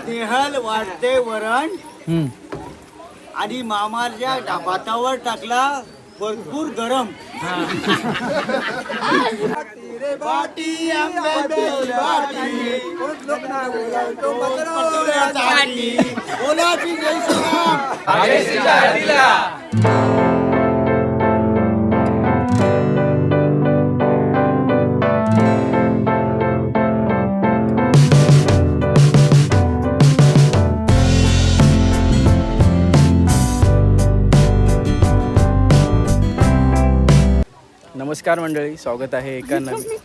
स्नेहल वाटते वरण आणि मामाच्या भातावर टाकला भरपूर गरम. बाटी बोलाची जय श्रीराम. नमस्कार मंडळी, स्वागत आहे एका नमस्कार.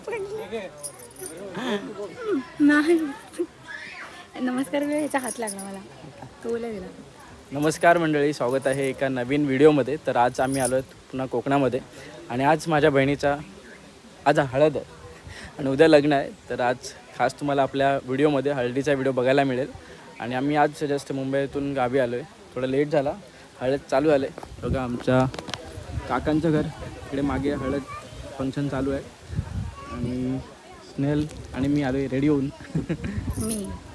याचा हात लागला मला, तो बोला दिला. नमस्कार मंडळी, स्वागत आहे एका नवीन व्हिडिओमध्ये. तर आज आम्ही आलो आहोत पुन्हा कोकणामध्ये आणि आज माझ्या बहिणीचा आज हळद आहे आणि उद्या लग्न आहे. तर आज खास तुम्हाला आपल्या व्हिडिओमध्ये हळदीचा व्हिडिओ बघायला मिळेल. आणि आम्ही आज जस्ट मुंबईतून गावी आलो आहे, थोडं लेट झाला. हळद चालू झालं आहे बघा, आमच्या काकांचं घर इकडे मागे हळद फंक्शन चालू आहे. आणि स्नेहल आणि मी आलो आहे रेडी होऊन.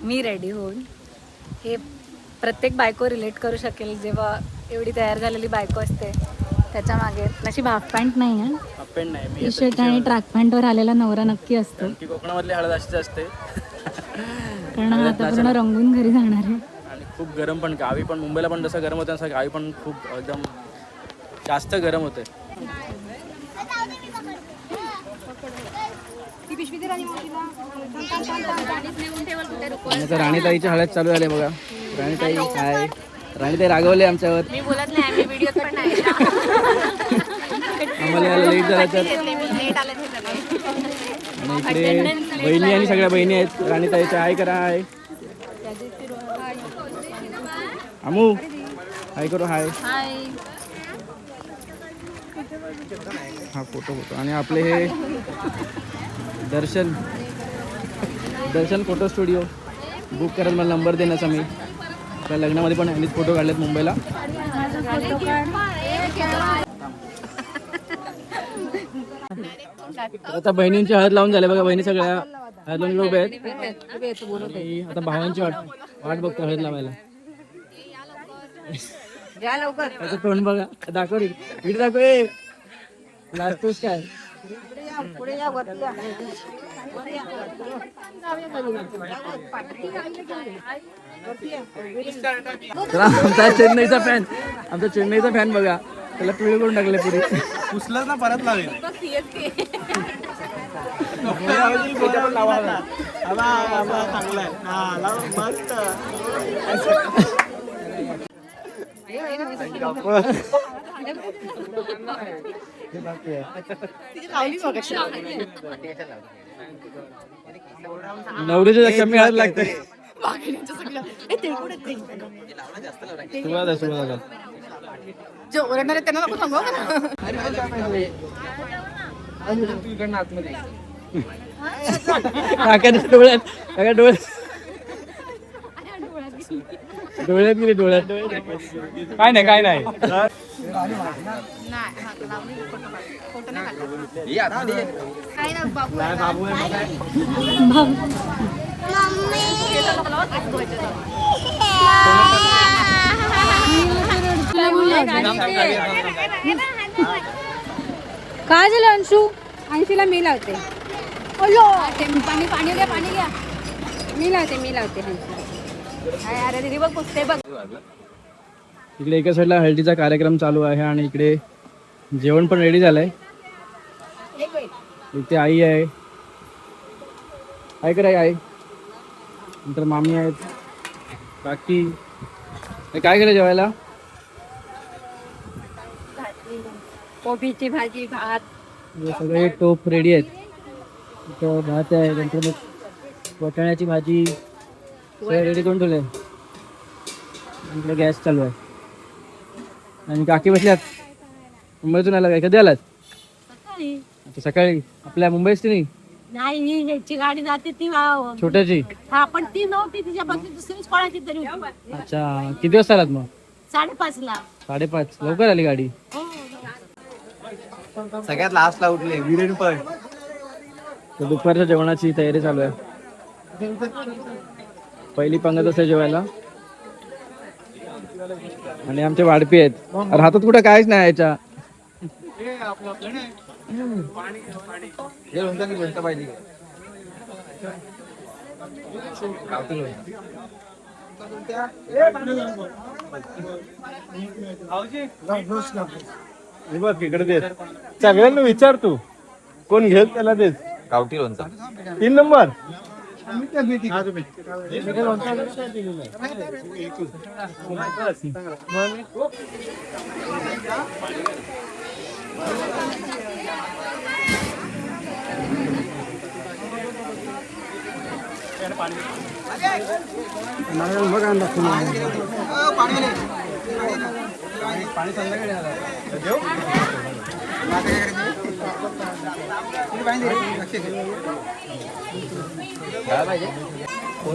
मी रेडी होऊन. हे प्रत्येक बायको रिलेट करू शकेल, जेव्हा एवढी तयार झालेली बायको असते त्याच्या मागे नशीब हाफ पॅन्ट नाही आहे, हाफ पॅन्ट नाही, टी शर्ट आणि ट्रॅक पॅन्टवर आलेला नवरा नक्की असतो. की कोकणामधली हळद अशीच असते कारण आता पूर्ण रंगून घरी जाणार आहे. आणि खूप गरम पण, गावी पण मुंबईला पण जसं गरम होतं तसं गावी पण खूप एकदम जास्त गरम होतं. आता राणीताईची हळद चालू झाली बघा. राणीताई काय, राणीताई रागवले आमच्यावर. मी बोलत नाही, मी व्हिडिओ पण नाही. आम्हाला लेट झाला तर. आणि इकडे बहिणी आणि सगळ्या बहिणी आहेत राणीताईच्या. हाय करा, हाय अमू, हाय करू, हाय. हा फोटो आणि आपले हे दर्शन फोटो स्टुडिओ बुक करत मला नंबर देण्याचा. मी त्या लग्नामध्ये पण ह्यांनीच फोटो काढलेत मुंबईला. आता बहिणींची हळद लावून झाले बघा. बहिणी सगळ्या हळद लावून उभे आहेत. आता भावांची वाट बघतो हळद लावायला. त्याचं तोंड बघा, दाखव इकडे दाखव. लाजतोस काय? आमचा चेन्नईचा फॅन बघा, त्याला पिवळे करून टाकले पुढे. पुसलंच ना, परत लागेल. नवरीच्या कमी हळद लागते. डोळ्यात गेले, डोळ्यात. काय नाही, काय नाही. काय झालं अंशू? अंशूला मी लावते. पाणी घ्या, पाणी घ्या. मी लावते. अरे दीदी बघ, पुसते बघ. इकडे एका साईडला हळदीचा कार्यक्रम चालू आहे आणि इकडे जेवण पण रेडी झालंय. इथे आई आहे, काय कराय आई, नंतर मामी आहेत, बाकी काय केलं जेवायला? कोबीची भाजी, भात, सगळे टोप रेडी आहेत. इथं भात आहे, नंतर मग वाटाण्याची भाजी सगळं रेडी करून ठेवलंय. इकडे गॅस चालू आहे आणि काकी बसल्यात. मुंबईतून आला काय? कधी आलात? सकाळी. आपल्या मुंबईच नाही? नाही, याची गाडी जाते ती छोट्याची. हा, पण ती नव्हती, तिच्या बाकी दुसरीच कोणाची तरी होती. अच्छा, किती वाजता आलात मग? 5:30ला. 5:30. लवकर आली गाडी. सगळ्यात लास्टला उठले विरेन पण. दुपारच्या जेवणाची तयारी चालू आहे. पहिली पंगत असते जेवायला. आणि आमचे वाढपी आहेत. अरे हातात कुठं काहीच नाही याच्या. इकडे दे. सगळ्यांना विचार तू कोण घेल त्याला देस. गावठी लोणचा 3 नंबर.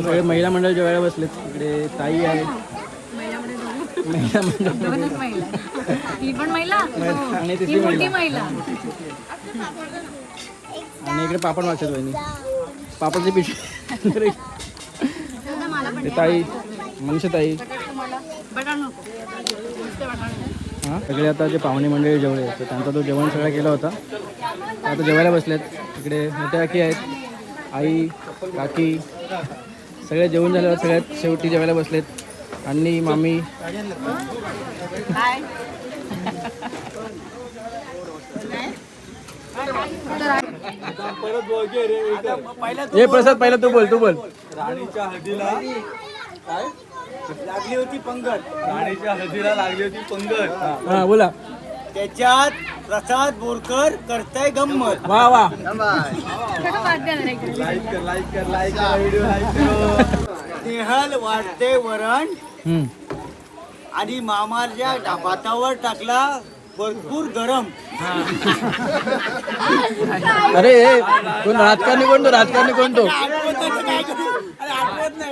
सगळे महिला मंडळ जेवायला बसलेत. इकडे ताई आहे. महिला मंडळ दोनच महिला. ही पण महिला आणि ही तिसरी मोठी महिला. महिला. आणि इकडे पापड वाचत वहिनी. पापडची पिशवी. ते ताई मनीषा ताई. हां सगळे आता जे पाहुणे मंडळी जेवले तर त्यांचा तो जेवण सगळं केला होता. आता जेवायला बसलेत. इकडे मोठ्या काकी आहेत. आई काकी सगळे जेवण झाल्यावर सगळ्यात शेवटी जेवायला बसलेत. आणि मामी. हे प्रसाद पहिला तू बोल. राणीच्या हळदीला लागली होती पंगत. राणीच्या हळदीला लागली होती पंगत. हां बोला. त्याच्यात प्रसाद बोरकर करताय गंमत. वा वा. लाईक नेहल वाढते वरण आणि मामाच्या भातावर टाकला भरपूर गरम. अरे कोण राजकारणी कोण तो? राजकारणी कोण तो?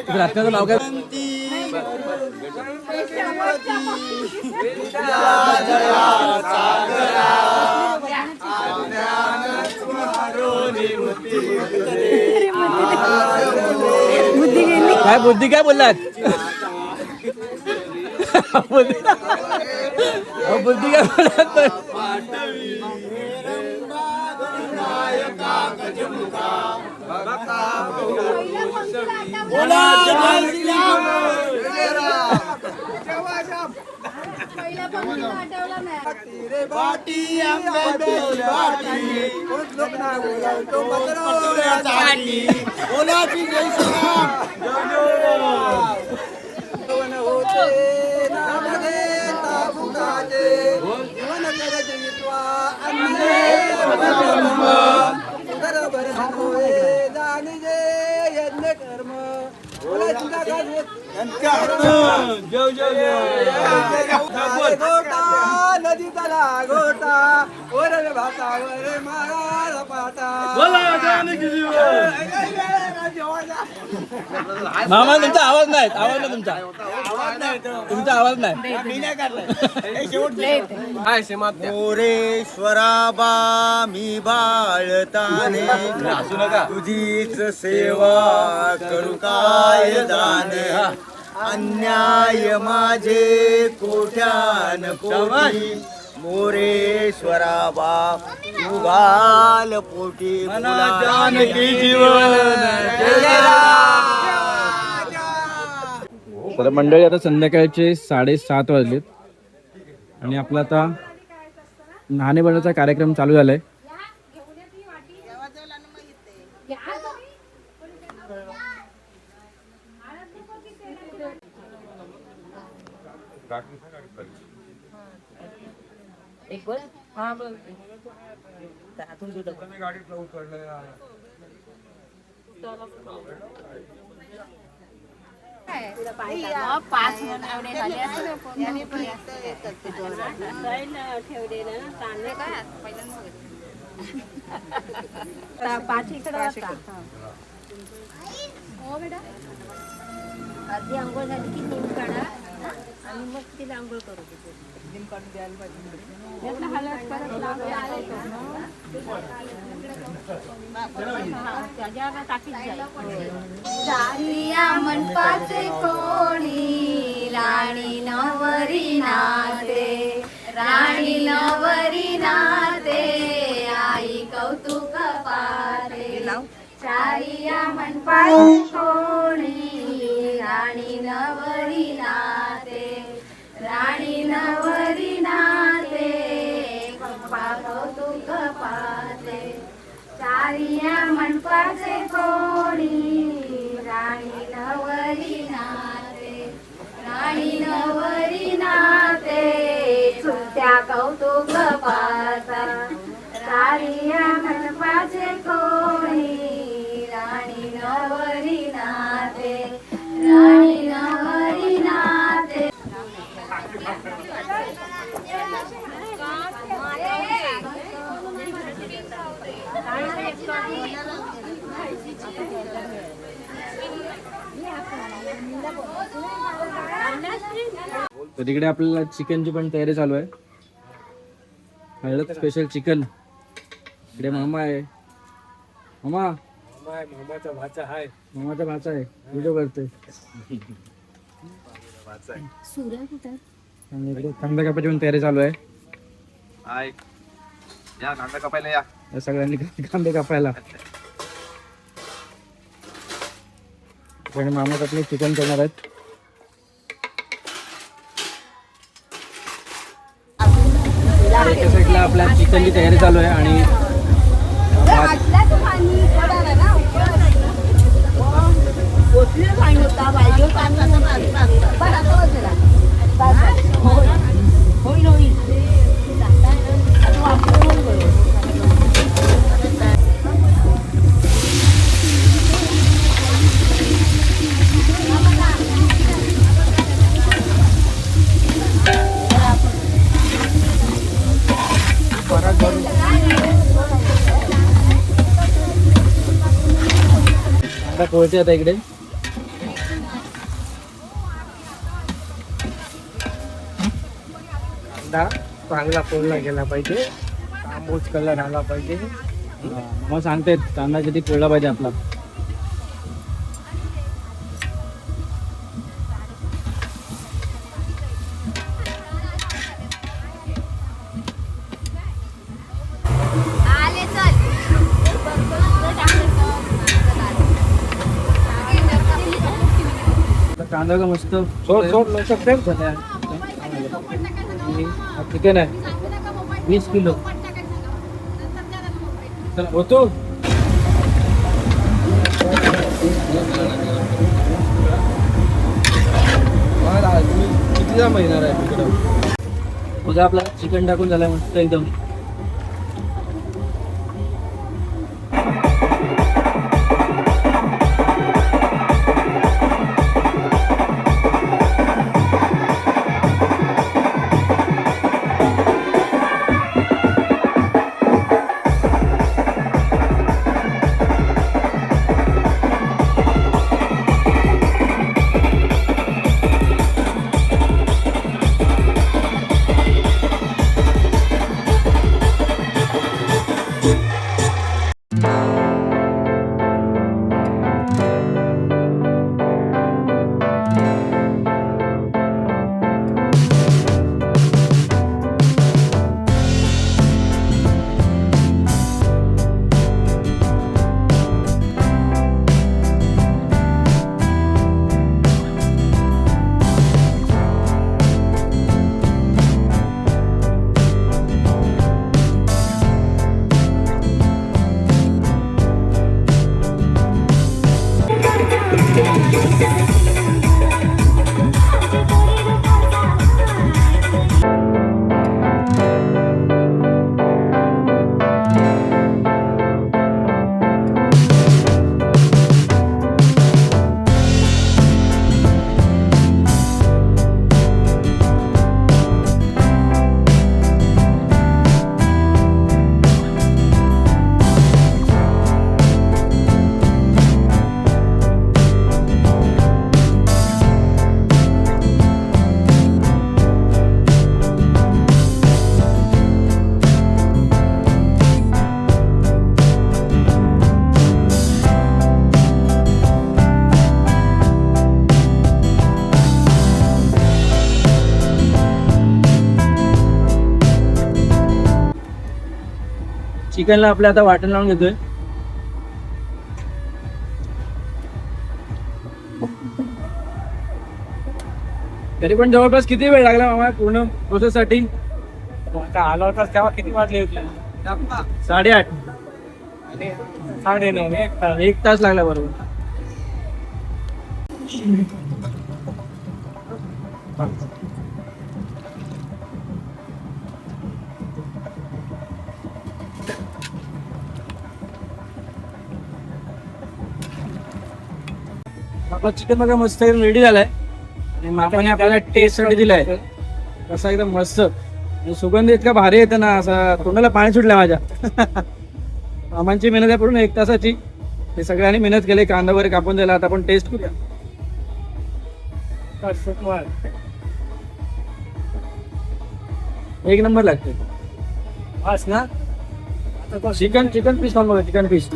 राजकारणाचं नाव काय? काय बुद्धी काय बोललात? बुद्धी काय बोललात? मामा तुमचा आवाज नाही. आवाज नाही तुमचा आवाज नाही. मोरेश्वराबा मी बाळताने तुझीच सेवा करू काय दाने. अन्याय माझे कोट्यान कोटी मोरेश्वराबा तू घाल पोटी जानकी जीवन. तर मंडळी आता संध्याकाळचे 7:30 वाजलेत आणि आपला आता न्हाणे बनवायचा कार्यक्रम चालू झालाय. आधी आंघोळ झाली की दूध काढा. चारिया मंडपाचे कोणी राणी नवरी नाते, राणी नवरी नाते, आई कौतुक पाते. चारिया मंडपाचे कोणी राणी नवरी नाते, राणी नवरी नाते, पप्पा कौतुक पाते. चारिया मंडपाचे कोणी राणी नवरी नाते, राणी नवरी नाते, चुलत्या कौतुक पाता. चारिया मंडपाचे कोणी राणी नवरी नाते, राणी नवरी नाते. तर तिकडे आपल्याला चिकनची पण तयारी चालू आहे. हळद स्पेशल चिकन. इकडे मामा आहे. मामा मामाचा भाचा आहे. मामाचा भाचा आहे. व्हिडिओ करतोय. आणि इकडे कांदा कापायची पण तयारी चालू आहे. या कांदा कापायला या. या सगळ्यांनी कांदे कापायला. आणि मामा आपले चिकन करणार आहेत. एका साईडला आपल्या चिकनची तयारी चालू आहे आणि कांदा पोळते आता इकडे. कांदा चांगला पोळला गेला पाहिजे. तांबूस कलर आला पाहिजे. मग सांगते कांदा किती पोळला पाहिजे आपला. कांदा का मस्त सोड सोड लवकर चिकन आहे 20 किलो. तर होतो कितीला महिना आहे तिकडं. बघा आपला चिकन टाकून झालाय मस्त एकदम. चिकनला आपल्या आता वाटण लावून घेतोय. तरी पण जवळपास किती वेळ लागला मामा पूर्ण प्रोसेस साठी? आलो होता तेव्हा किती वाजले होते? 8:30. 9:30 1 तास लागला बरोबर. आपला चिकन बघा मस्त एकदम रेडी झालाय आणि मामाने आपल्याला टेस्ट साठी दिलाय. कसा एकदम मस्त आणि सुगंध इतका भारी येतं ना, असा तोंडाला पाणी सुटलं माझ्या. मामांची मेहनत आहे पूर्ण 1 तासाची. हे सगळ्यांनी मेहनत केली, कांदा वगैरे कापून दिला. आता आपण टेस्ट करूया. एक नंबर लागते बस ना. चिकन पीस खाऊन बघा, चिकन पीस.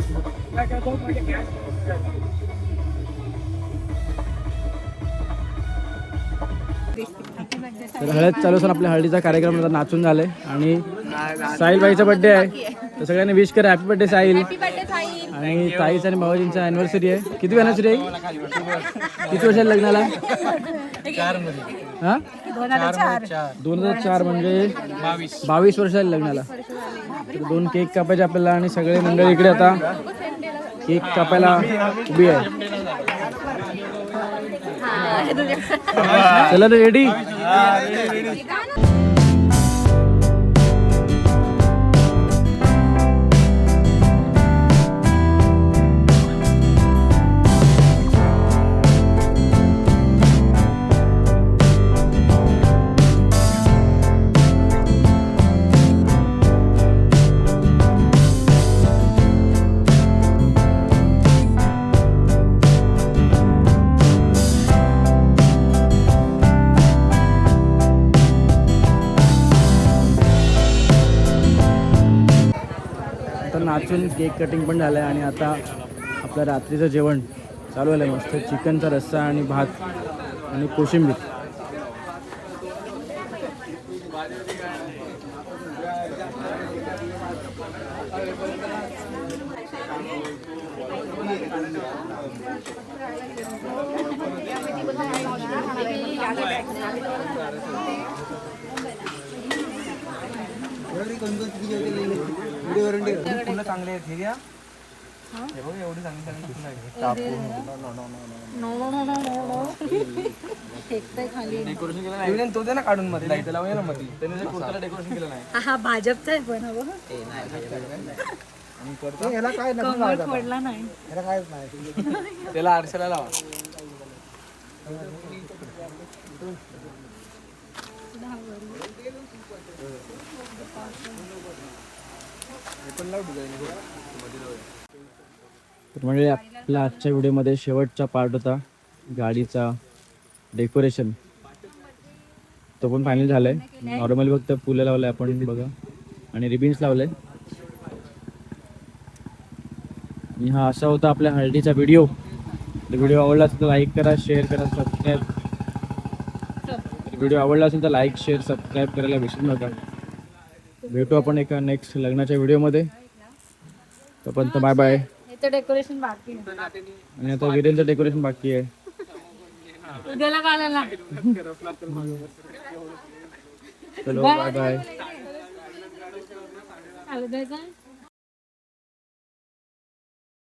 तर हळद चालू असताना आपल्या हळदीचा कार्यक्रम आता नाचून झालाय आणि साहिल बाईचा बर्थडे आहे, तर सगळ्यांनी विश करा. Happy birthday Sahil. आणि ताईचा आणि भावाजींचा अॅनिव्हर्सरी आहे. किती अॅनिव्हर्सरी आहे? किती वर्षाला लग्नाला? 2004 म्हणजे 22 वर्षाला लग्नाला. तर 2 केक कापायचे आपल्याला आणि सगळे मंडळी इकडे आता केक कापायला उभी आहे. चला रे, रेडी? नाचून केक कटिंग पण झालं आहे आणि आता आपलं रात्रीचं जेवण चालू झालं आहे. मस्त चिकनचा रस्सा आणि भात आणि कोशिंबीर. चांगले आहेत हे एवढी डेकोरेशन तो दे ना काढून मध्ये लाईट लावूया ना मध्ये. त्याने डेकोरेशन केलं नाही. हा भाजपचा आहे पण पडला नाही. त्याला आरशाला लावा. तर म्हणजे आपल्या आजच्या व्हिडिओमध्ये शेवटचा पार्ट होता गाडीचा डेकोरेशन. तो पण फायनल झालाय. नॉर्मली फक्त फुलं लावलंय आपण बघा आणि रिबिन्स लावलंय. आणि हा असा होता आपल्या हळदीचा व्हिडिओ. व्हिडिओ आवडला असेल तर लाईक करा, शेअर करा, सबस्क्राईब. व्हिडिओ आवडला असेल तर लाईक, शेअर, सबस्क्राईब करायला विसरू नका. भेटू आपण एका नेक्स्ट लग्नाच्या व्हिडिओमध्ये. तोपर्यंत बाय बाय. डेकोरेशन बाकी आहे आणि आता वीरेंचं डेकोरेशन बाकी आहे. उद्याला काढायला. चलो बाय बाय. चालू द्यायचं.